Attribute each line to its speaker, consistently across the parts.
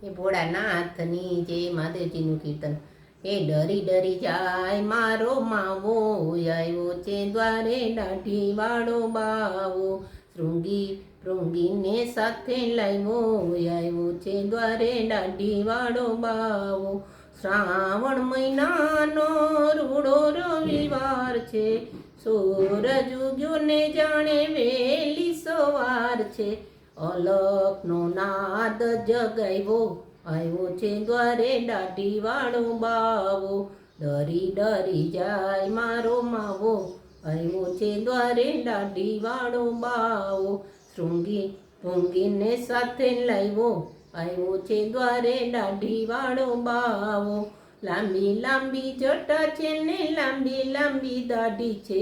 Speaker 1: એ ભોળાનાથની જય મહાદેવજીનું કીર્તન. એ ડરી ડરી જાય મારો માવો, આવ્યો છે દ્વારે દાઢી વાળો બાવો. શૃંગી ભૃંગીને સાથે લાવ્યો, આવ્યો છે દ્વારે દાઢી વાળો બાવો. શ્રાવણ મહિનાનો રૂડો રવિવાર છે, સૂરજ ઉગ્યો ને જાણે વહેલી સવાર છે. અલખનો નાદ જગાવ્યો, આવ્યો છે દ્વારે દાઢી વાળો બાવો. ડરી ડરી જાય મારો માવો, આવ્યો છે દ્વારે દાઢી વાળો બાવો. શૃંગી ભૃંગીને સાથે લાવ્યો, આવ્યો છે દ્વારે દાઢી વાળો બાવો. લાંબી લાંબી જટા છે ને લાંબી લાંબી દાઢી છે,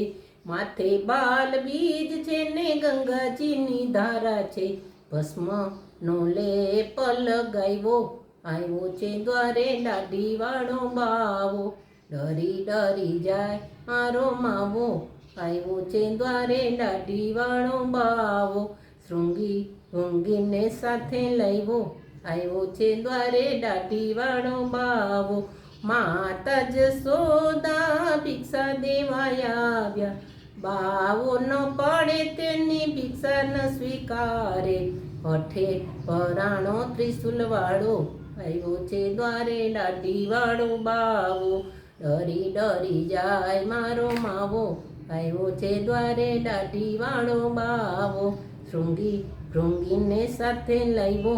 Speaker 1: માથે બાલ બીજ છે ને ગંગાજીની ધારા છે. ભસ્મનો લેપ લગાવ્યો, આવ્યો છે દ્વારે દાઢી વાળો બાવો. ડરી ડરી જાય મારો માવો, આવ્યો છે દ્વારે દાઢી વાળો બાવો. શૃંગી ભૃંગીને સાથે લાવ્યો, આવ્યો છે દ્વારે દાઢી વાળો બાવો. માતા જશોદા ભિક્ષા દેવાયા આવ્યા, બાવો ન પડે તેની ભિક્ષા ન સ્વીકારે. હઠે પરાણો ત્રિશુલ વાળો, આવ્યો છે દ્વારે દાઢી વાળો બાવો. ડરી ડરી જાય મારો માવો, આવ્યો છે દ્વારે દાઢી વાળો બાવો. શૃંગી ભૃંગીને સાથે લાવ્યો,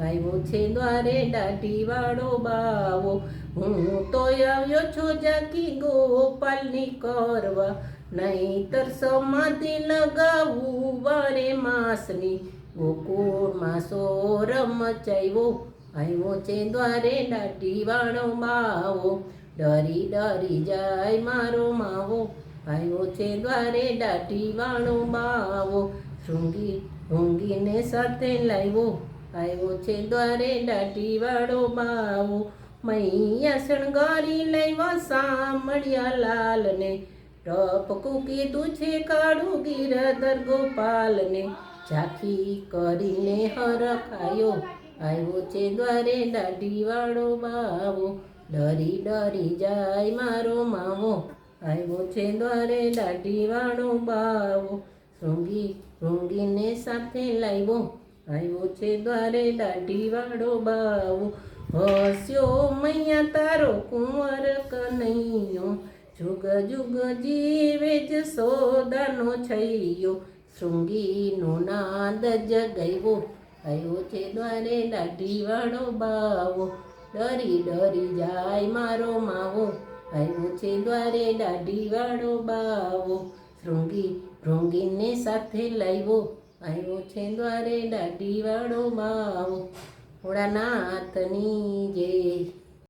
Speaker 1: આવ્યો છે દ્વારે દાઢી વાળો બાવો. હું તો આવ્યો છું જાકી ગોપાલની કરવા, નહીતર સમાધિ લગાવું વારે માસની. ગોકુળમાં સોર મચાવ્યો, આવ્યો છે દ્વારે દાઢી વાળો બાવો. ડરી ડરી જાય મારો માવો, આવ્યો છે દ્વારે દાઢી વાળો બાવો. શૃંગી ભૃંગીને સાથે લાવ્યો, આવ્યો છે દ્વારે દાઢી વાળો બાવો. મૈયા શણગારી લાવ્યા સામળિયા લાલને, ટપકું કીધું છે કાળું ગિરધર ગોપાલને. ઝાંખી કરીને હરખાયો, આવ્યો છે દ્વારે દાઢી વાળો બાવો. ડરી ડરી જાય મારો માવો, આવ્યો છે દ્વારે દાઢી વાળો બાવો. શૃંગી ભૃંગીને સાથે લાવ્યો, આવ્યો છે દ્વારે દાઢી વાળો બાવો. હસ્યો મૈયા તારો કુંવર કનૈયો, જુગ જુગ જીવે જશોદાનો છૈયો. શૃંગીનો નાદ જગાવ્યો, આવ્યો છે દ્વારે દાઢી વાળો બાવો. ડરી ડરી જાય મારો માવો, આવ્યો છે દ્વારે દાઢી વાળો બાવો. શૃંગી ભૃંગીને સાથે લાવ્યો, આવ્યો છે દ્વારે દાઢી વાળો બાવો. ભોળાનાથની જય.